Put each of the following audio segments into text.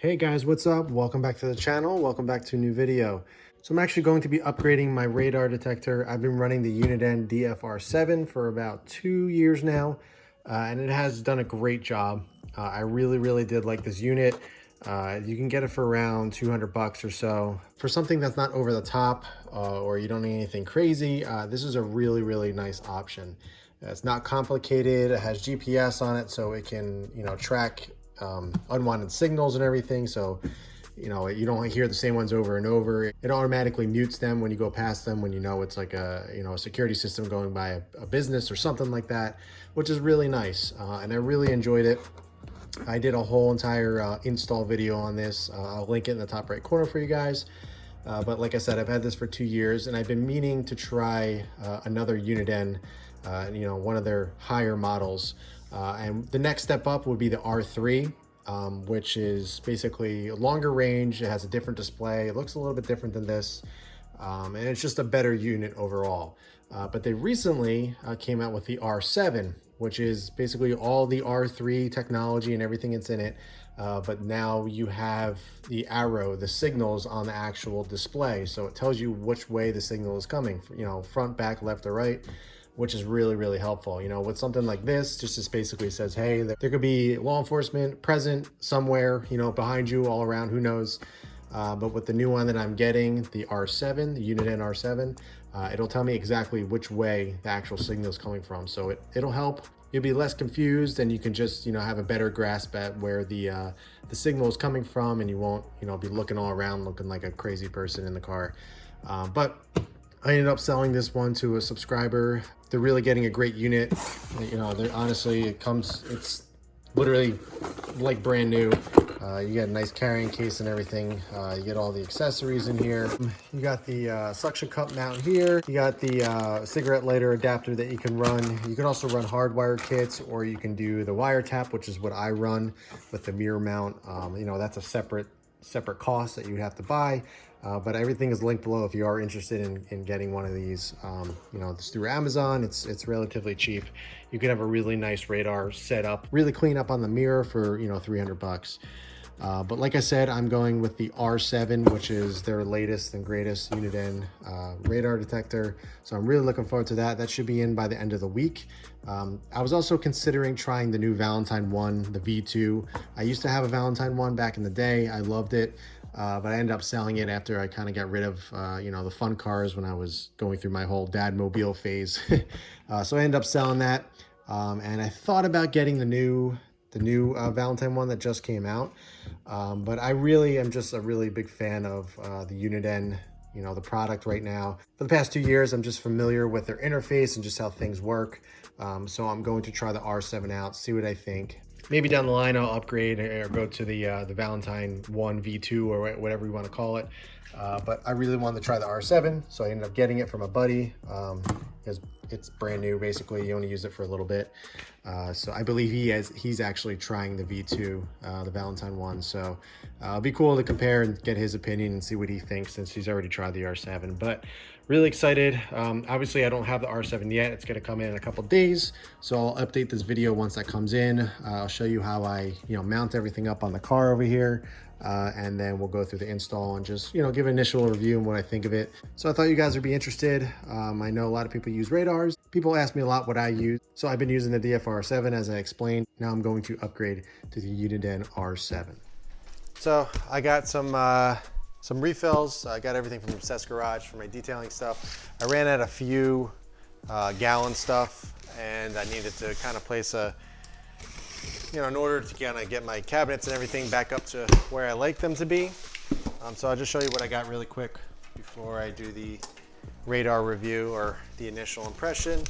Hey guys, what's up? Welcome back to the channel. Welcome back to a new video. So I'm actually going to be upgrading my radar detector. I've been running the Uniden R7 for about 2 years now, and it has done a great job. I really did like this unit. You can get it for around 200 bucks or so. For something that's not over the top or you don't need anything crazy, this is a really nice option. It's not complicated. It has GPS on it, so it can, track unwanted signals and everything. So, you don't hear the same ones over and over. It automatically mutes them when you go past them, when it's like a security system going by a business or something like that, which is really nice. And I really enjoyed it. I did a whole entire install video on this. I'll link it in the top right corner for you guys. But like I said, I've had this for 2 years and I've been meaning to try another Uniden, one of their higher models. And the next step up would be the R3, which is basically a longer range. It has a different display. It looks a little bit different than this. And it's just a better unit overall. But they recently came out with the R7, which is basically all the R3 technology and everything that's in it. But now you have the arrow, the signals on the actual display. So it tells you which way the signal is coming, front, back, left, or right, which is really helpful. With something like this, just basically says, hey, there could be law enforcement present somewhere, behind you, all around, who knows. But with the new one that I'm getting, the R7, the Uniden R7, it'll tell me exactly which way the actual signal is coming from. So it'll help. You'll be less confused, and you can just, have a better grasp at where the signal is coming from, and you won't, be looking all around looking like a crazy person in the car. But I ended up selling this one to a subscriber. They're really getting a great unit. Honestly, it's literally like brand new. You get a nice carrying case and everything. You get all the accessories in here. You got the suction cup mount here. You got the cigarette lighter adapter that you can run. You can also run hardwired kits, or you can do the wiretap, which is what I run with the mirror mount. That's a separate cost that you have to buy. But everything is linked below if you are interested in getting one of these. It's through Amazon. It's relatively cheap. You can have a really nice radar set up, really clean up on the mirror for 300 bucks. But like I said, I'm going with the R7, which is their latest and greatest Uniden radar detector. So I'm really looking forward to that. That should be in by the end of the week. I was also considering trying the new Valentine 1, the V2. I used to have a Valentine 1 back in the day. I loved it. But I ended up selling it after I kind of got rid of, the fun cars when I was going through my whole dad mobile phase. So I ended up selling that. And I thought about getting the new Valentine one that just came out. But I really am just a really big fan of the Uniden, the product right now. For the past 2 years, I'm just familiar with their interface and just how things work. So I'm going to try the R7 out, see what I think. Maybe down the line I'll upgrade or go to the Valentine 1 V2 or whatever you want to call it. But I really wanted to try the R7, so I ended up getting it from a buddy because it's brand new. Basically, he only used it for a little bit. So I believe he's actually trying the V2, the Valentine 1. So it'll be cool to compare and get his opinion and see what he thinks, since he's already tried the R7. But really excited. Obviously I don't have the R7 yet. It's going to come in a couple days, so I'll update this video once that comes in. I'll show you how I mount everything up on the car over here, and then we'll go through the install and just give an initial review and what I think of it. So I thought you guys would be interested. I know a lot of people use radars. People ask me a lot what I use, so I've been using the R7 as I explained. Now I'm going to upgrade to the Uniden R7. So I got some refills. I got everything from Obsessed Garage for my detailing stuff. I ran out a few gallon stuff, and I needed to kind of place in order to kind of get my cabinets and everything back up to where I like them to be. So I'll just show you what I got really quick before I do the radar review or the initial impression.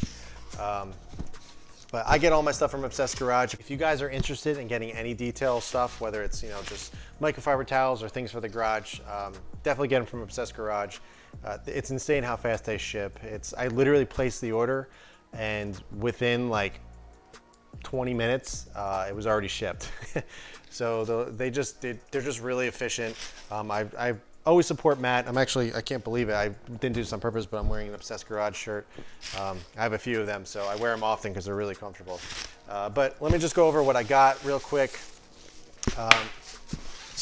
But I get all my stuff from Obsessed Garage. If you guys are interested in getting any detail stuff, whether it's just microfiber towels or things for the garage, definitely get them from Obsessed Garage. It's insane how fast they ship. I literally placed the order, and within like 20 minutes, it was already shipped. So they're just really efficient. I always support Matt. I can't believe it. I didn't do this on purpose, but I'm wearing an Obsessed Garage shirt. I have a few of them, so I wear them often because they're really comfortable. But let me just go over what I got real quick.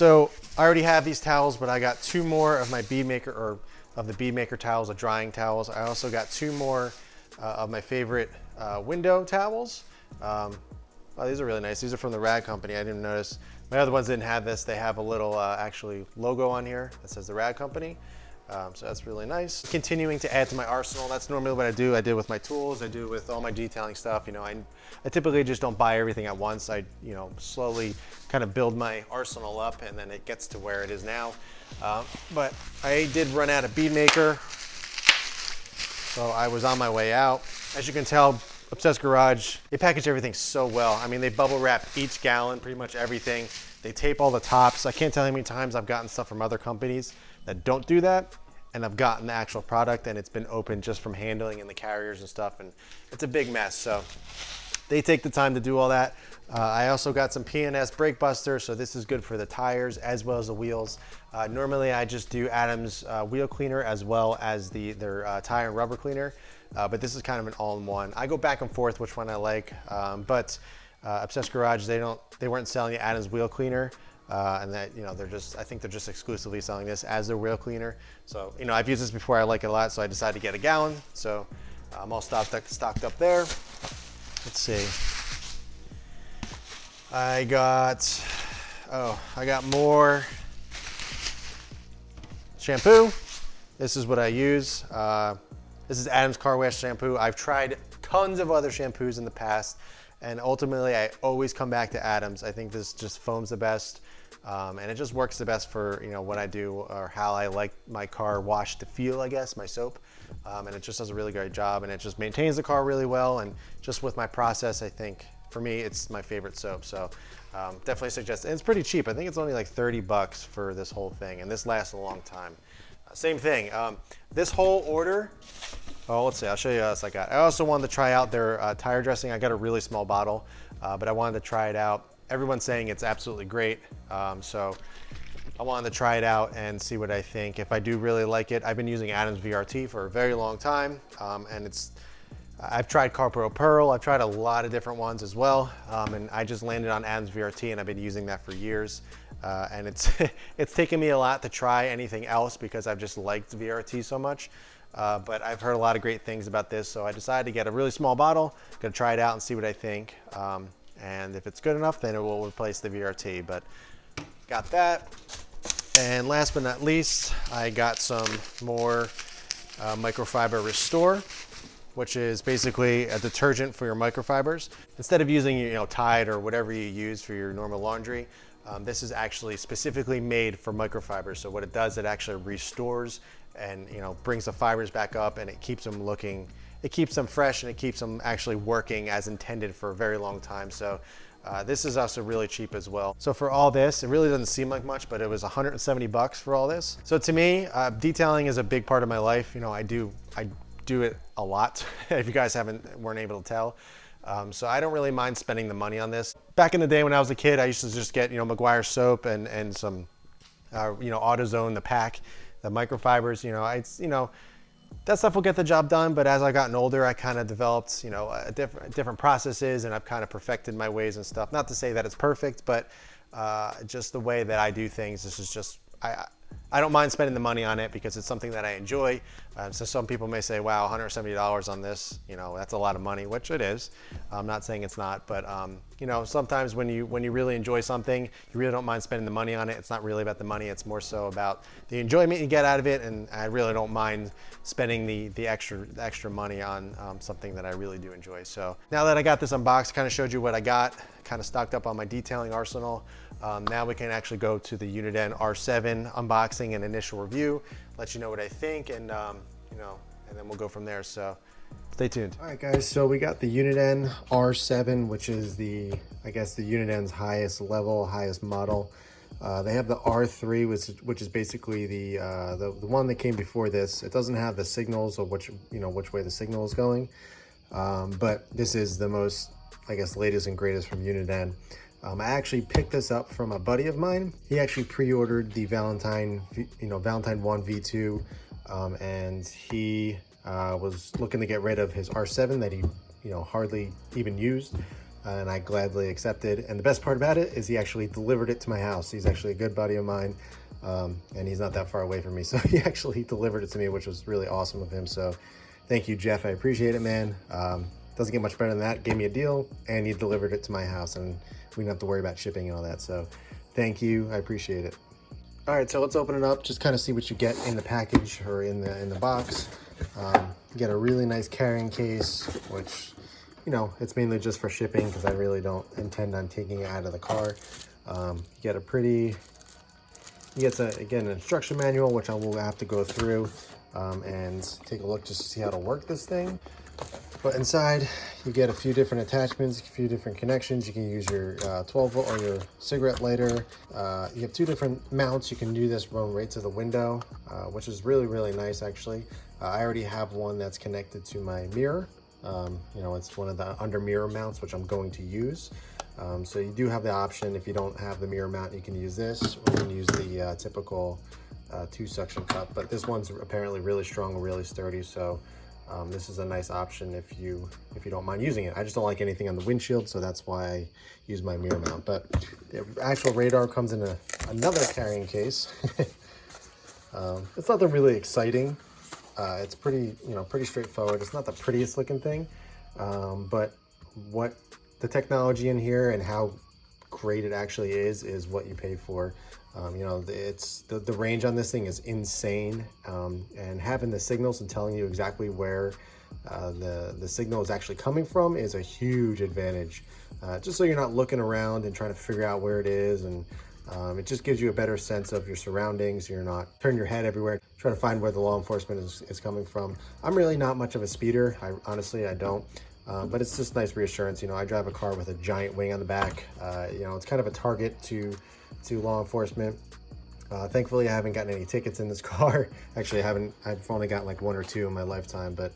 So I already have these towels, but I got 2 more of my bead maker, or of the bead maker towels, the drying towels. I also got 2 more of my favorite window towels. Oh, these are really nice. These are from the Rag Company. I didn't notice. My other ones didn't have this. They have a little actually logo on here that says the Rag Company. So that's really nice. Continuing to add to my arsenal. That's normally what I do. I do with my tools. I do with all my detailing stuff. You know, I typically just don't buy everything at once. I, you know, slowly kind of build my arsenal up, and then it gets to where it is now. But I did run out of bead maker, so I was on my way out. As you can tell, Obsessed Garage, they package everything so well. I mean, they bubble wrap each gallon, pretty much everything. They tape all the tops. I can't tell you how many times I've gotten stuff from other companies that don't do that, and I've gotten the actual product and it's been opened just from handling and the carriers and stuff, and it's a big mess. So they take the time to do all that. I also got some P&S brake buster, so this is good for the tires as well as the wheels. Normally I just do Adam's wheel cleaner as well as their tire and rubber cleaner, but this is kind of an all-in-one. I go back and forth which one I like, but Obsessed Garage, they weren't selling the Adam's wheel cleaner. And that, you know, I think they're just exclusively selling this as their wheel cleaner. So, you know, I've used this before, I like it a lot, so I decided to get a gallon. So I'm all stocked up there. Let's see. I got more shampoo. This is what I use. This is Adam's Car Wash shampoo. I've tried tons of other shampoos in the past, and ultimately I always come back to Adam's. I think this just foams the best. And it just works the best for, you know, what I do or how I like my car washed to feel, I guess, my soap. And it just does a really great job, and it just maintains the car really well. And just with my process, I think for me, it's my favorite soap. So definitely suggest it. And it's pretty cheap. I think it's only like 30 bucks for this whole thing, and this lasts a long time. Same thing, this whole order, oh, let's see, I'll show you what else I got. I also wanted to try out their tire dressing. I got a really small bottle, but I wanted to try it out. Everyone's saying it's absolutely great, so I wanted to try it out and see what I think. If I do really like it, I've been using Adam's VRT for a very long time, and I've tried Carpro Pearl, I've tried a lot of different ones as well, and I just landed on Adam's VRT, and I've been using that for years. And it's taken me a lot to try anything else because I've just liked VRT so much. But I've heard a lot of great things about this, so I decided to get a really small bottle, gonna try it out and see what I think. And if it's good enough, then it will replace the VRT, but got that. And last but not least, I got some more microfiber Restore, which is basically a detergent for your microfibers. Instead of using, you know, Tide or whatever you use for your normal laundry, this is actually specifically made for microfibers. So what it does, it actually restores and, you know, brings the fibers back up, and it keeps them looking, it keeps them fresh, and it keeps them actually working as intended for a very long time. So this is also really cheap as well. So for all this, it really doesn't seem like much, but it was 170 bucks for all this. So to me, detailing is a big part of my life. You know, I do it a lot, if you guys weren't able to tell. So I don't really mind spending the money on this. Back in the day when I was a kid, I used to just get, you know, Meguiar's soap and some, you know, AutoZone, the pack, the microfibers, you know, that stuff will get the job done. But as I've gotten older, I kind of developed, you know, different processes, and I've kind of perfected my ways and stuff. Not to say that it's perfect, but just the way that I do things, this is just, I don't mind spending the money on it because it's something that I enjoy. So some people may say, wow, $170 on this, you know, that's a lot of money, which it is. I'm not saying it's not, but you know, sometimes when you really enjoy something, you really don't mind spending the money on it. It's not really about the money. It's more so about the enjoyment you get out of it. And I really don't mind spending the extra money on something that I really do enjoy. So now that I got this unboxed, kind of showed you what I got, kind of stocked up on my detailing arsenal. Now we can actually go to the Uniden R7 unboxing and initial review, let you know what I think, and you know, and then we'll go from there. So stay tuned. All right, guys. So we got the Uniden R7, which is I guess the Uniden's highest level, highest model. They have the R3, which is basically the one that came before this. It doesn't have the signals or which way the signal is going, but this is the most, I guess, latest and greatest from Uniden. I actually picked this up from a buddy of mine. He actually pre-ordered the Valentine 1 V2, and he was looking to get rid of his R7 that he, hardly even used. and I gladly accepted. And the best part about it is he actually delivered it to my house. He's actually a good buddy of mine, and he's not that far away from me. So he actually delivered it to me, which was really awesome of him. So thank you, Jeff. I appreciate it, man. Doesn't get much better than that. Gave me a deal, and he delivered it to my house, and we don't have to worry about shipping and all that. So thank you. I appreciate it. All right, so let's open it up, just kind of see what you get in the package or in the box. You get a really nice carrying case, which, you know, it's mainly just for shipping because I really don't intend on taking it out of the car. You get again, an instruction manual, which I will have to go through and take a look just to see how to work this thing. But inside, you get a few different attachments, a few different connections. You can use your 12 volt or your cigarette lighter. You have two different mounts. You can do this run right to the window, which is really, really nice, actually. I already have one that's connected to my mirror. You know, it's one of the under mirror mounts, which I'm going to use. So you do have the option. If you don't have the mirror mount, you can use this, or you can use the typical 2 suction cup. But this one's apparently really strong and really sturdy. So this is a nice option if you don't mind using it. I just don't like anything on the windshield, so that's why I use my mirror mount. But the actual radar comes in another carrying case. It's nothing really exciting. It's pretty straightforward. It's not the prettiest looking thing, but what the technology in here and how great it actually is what you pay for. You know, it's the range on this thing is insane, and having the signals and telling you exactly where the signal is actually coming from is a huge advantage, just so you're not looking around and trying to figure out where it is. And it just gives you a better sense of your surroundings. You're not turning your head everywhere trying to find where the law enforcement is coming from. I'm really not much of a speeder. Honestly, I don't. But it's just nice reassurance. You know, I drive a car with a giant wing on the back. You know, it's kind of a target to law enforcement. Thankfully, I haven't gotten any tickets in this car. Actually, I've only gotten like 1 or 2 in my lifetime. But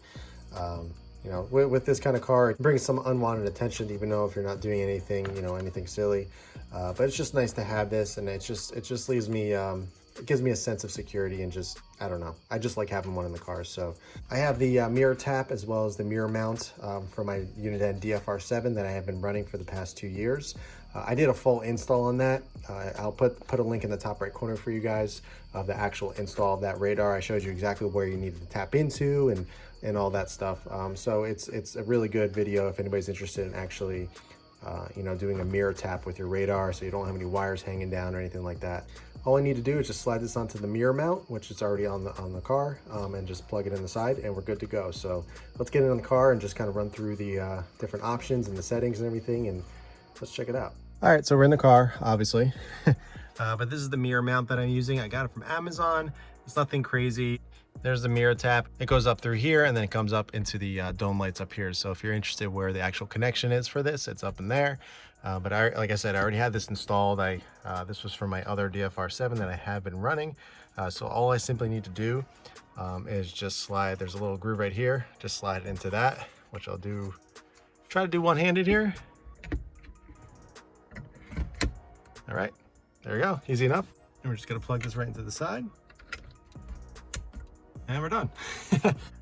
you know, with this kind of car, it brings some unwanted attention, even though if you're not doing anything, you know, anything silly. But it's just nice to have this, and it just leaves me, it gives me a sense of security, and just, I don't know, I just like having one in the car. So I have the mirror tap as well as the mirror mount for my Uniden R7 that I have been running for the past 2 years. I did a full install on that. I'll put a link in the top right corner for you guys of the actual install of that radar. I showed you exactly where you needed to tap into and all that stuff. So it's a really good video if anybody's interested in actually you know, doing a mirror tap with your radar, so you don't have any wires hanging down or anything like that. All I need to do is just slide this onto the mirror mount, which is already on the car, and just plug it in the side, and we're good to go. So let's get it on the car and just kind of run through the different options and the settings and everything, and let's check it out. All right, so we're in the car, obviously. But this is the mirror mount that I'm using. I got it from Amazon. It's nothing crazy. There's the mirror tap. It goes up through here, and then it comes up into the dome lights up here. So if you're interested where the actual connection is for this, it's up in there. But like I said, I already had this installed. This was for my other R7 that I have been running. So all I simply need to do is just slide. There's a little groove right here. Just slide it into that, which I'll do. Try to do one-handed here. All right, there we go. Easy enough. And we're just gonna plug this right into the side. And we're done.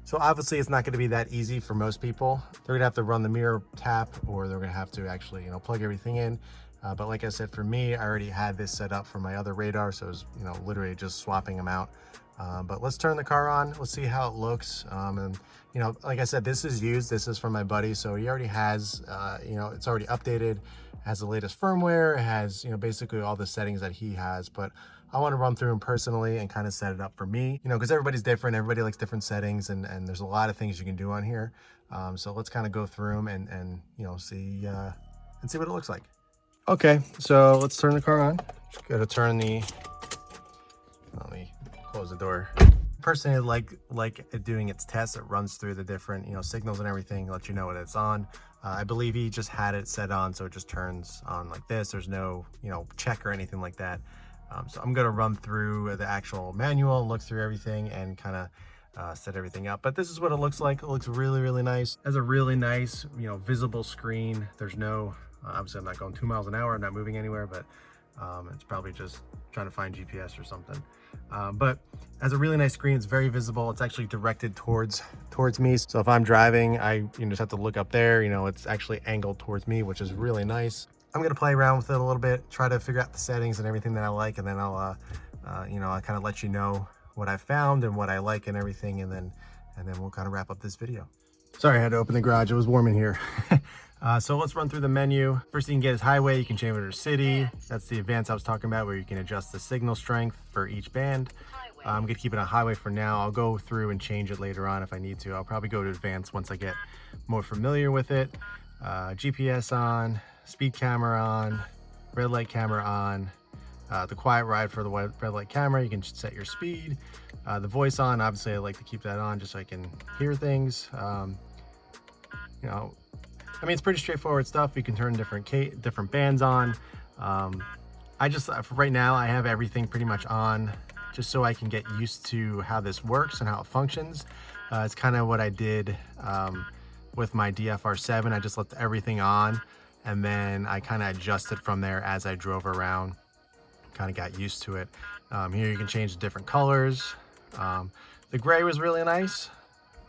So obviously it's not going to be that easy for most people. They're gonna have to run the mirror tap, or they're gonna have to actually, you know, plug everything in. But like I said, for me, I already had this set up for my other radar, so it was, you know, literally just swapping them out. But let's turn the car on. Let's see how it looks. And you know, like I said, this is used. This is from my buddy, so he already has, you know, it's already updated. It has the latest firmware. It has, you know, basically all the settings that he has. But I want to run through them personally and kind of set it up for me, you know, because everybody's different. Everybody likes different settings, and there's a lot of things you can do on here. So let's kind of go through them and you know, see what it looks like. Okay, so let's turn the car on. Just got to turn the. Let me close the door. Personally, like doing its tests. It runs through the different, you know, signals and everything, let you know what it's on. I believe he just had it set on, so it just turns on like this. There's no, you know, check or anything like that. So I'm going to run through the actual manual, look through everything, and kind of set everything up. But this is what it looks like. It looks really, really nice. It has a really nice, you know, visible screen. There's no, obviously I'm not going 2 miles an hour. I'm not moving anywhere, but It's probably just trying to find GPS or something. But it has a really nice screen. It's very visible. It's actually directed towards me. So if I'm driving, I just have to look up there. It's actually angled towards me, which is really nice. I'm gonna play around with it a little bit, try to figure out the settings and everything that I like, and then I'll I'll kind of let you know what I found and what I like and everything, and then we'll kind of wrap up this video. Sorry, I had to open the garage. It was warm in here. So let's run through the menu. First thing you get is highway. You can change it to city. That's the advanced I was talking about, where you can adjust the signal strength for each band. I'm gonna keep it on highway for now. I'll go through and change it later on if I need to. I'll probably go to advanced once I get more familiar with it. GPS on, speed camera on, red light camera on, the quiet ride for the red light camera. You can set your speed. The voice on, obviously I like to keep that on just so I can hear things. It's pretty straightforward stuff. You can turn different bands on. For right now, I have everything pretty much on just so I can get used to how this works and how it functions. It's kind of what I did with my DFR7. I just left everything on, and then I kind of adjusted from there as I drove around, kind of got used to it. Here you can change the different colors. The gray was really nice.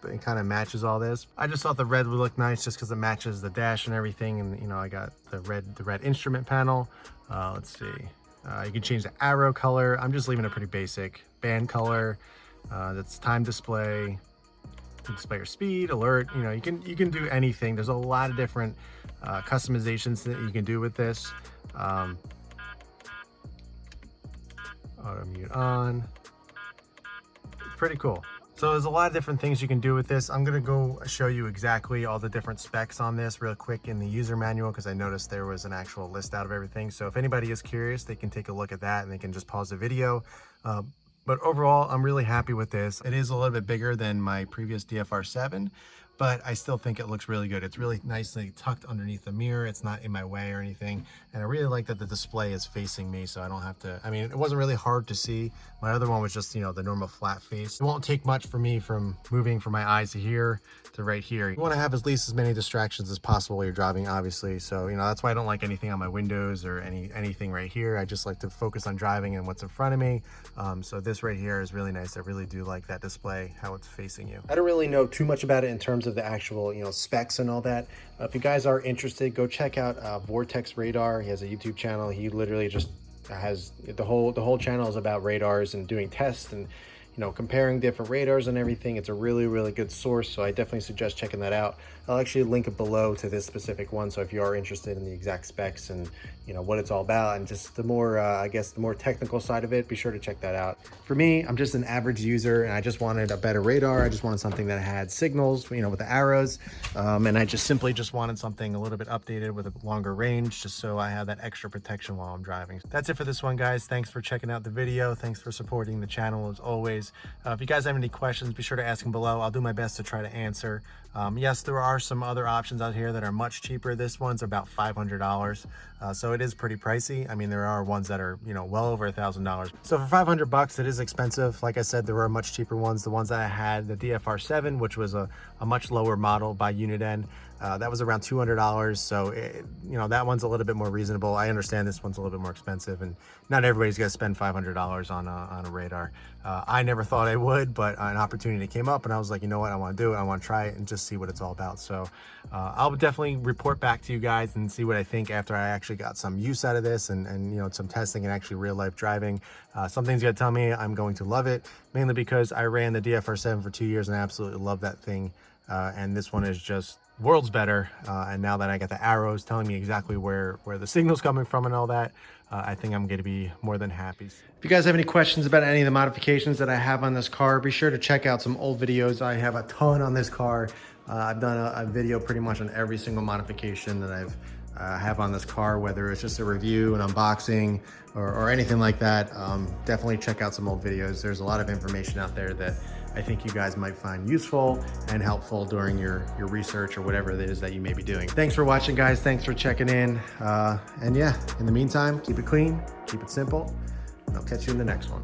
It kind of matches all this. I just thought the red would look nice just because it matches the dash and everything. And I got the red instrument panel. Let's see. You can change the arrow color. I'm just leaving it pretty basic. Band color. That's time display. You can display your speed, alert. You can do anything. There's a lot of different customizations that you can do with this. Auto mute on. Pretty cool. So there's a lot of different things you can do with this. I'm gonna go show you exactly all the different specs on this real quick in the user manual, because I noticed there was an actual list out of everything. So if anybody is curious, they can take a look at that and they can just pause the video. But overall, I'm really happy with this. It is a little bit bigger than my previous DFR7, but I still think it looks really good. It's really nicely tucked underneath the mirror. It's not in my way or anything. And I really like that the display is facing me, so I don't have to, it wasn't really hard to see. My other one was just, the normal flat face. It won't take much for me from moving from my eyes to here to right here. You want to have at least as many distractions as possible while you're driving, obviously. So, that's why I don't like anything on my windows or anything right here. I just like to focus on driving and what's in front of me. So this right here is really nice. I really do like that display, how it's facing you. I don't really know too much about it in terms of the actual, specs and all that. If you guys are interested, go check out Vortex Radar. He has a YouTube channel. He literally just has the whole channel is about radars and doing tests and comparing different radars and everything. It's a really, really good source, so I definitely suggest checking that out. I'll actually link it below to this specific one, so if you are interested in the exact specs and what it's all about and just the more the more technical side of it, be sure to check that out. For me, I'm just an average user and I just wanted a better radar. I just wanted something that had signals, with the arrows, and I just simply wanted something a little bit updated with a longer range, just so I have that extra protection while I'm driving. That's it for this one, guys. Thanks for checking out the video. Thanks for supporting the channel as always. If you guys have any questions, be sure to ask them below. I'll do my best to try to answer. Yes, there are some other options out here that are much cheaper. This one's about $500, so it is pretty pricey. There are ones that are well over $1,000. So for 500 bucks, it is expensive. Like I said, there were much cheaper ones. The ones that I had, the DFR7, which was a much lower model by Uniden, that was around $200. So that one's a little bit more reasonable. I understand this one's a little bit more expensive, and not everybody's gonna spend $500 on a radar. I never thought I would, but an opportunity came up and I was like, you know what, I want to do it. I want to try it and just see what it's all about. So I'll definitely report back to you guys and see what I think after I actually got some use out of this and some testing and actually real life driving. Something's gonna tell me I'm going to love it, mainly because I ran the DFR7 for 2 years and I absolutely love that thing. And this one is just worlds better. And now that I got the arrows telling me exactly where the signal's coming from and all that, I think I'm going to be more than happy. If you guys have any questions about any of the modifications that I have on this car, be sure to check out some old videos. I have a ton on this car. I've done a video pretty much on every single modification that I have on this car, whether it's just a review, an unboxing, or anything like that. Definitely check out some old videos. There's a lot of information out there that I think you guys might find useful and helpful during your research or whatever it is that you may be doing. Thanks for watching, guys. Thanks for checking in. And yeah, in the meantime, keep it clean, keep it simple, and I'll catch you in the next one.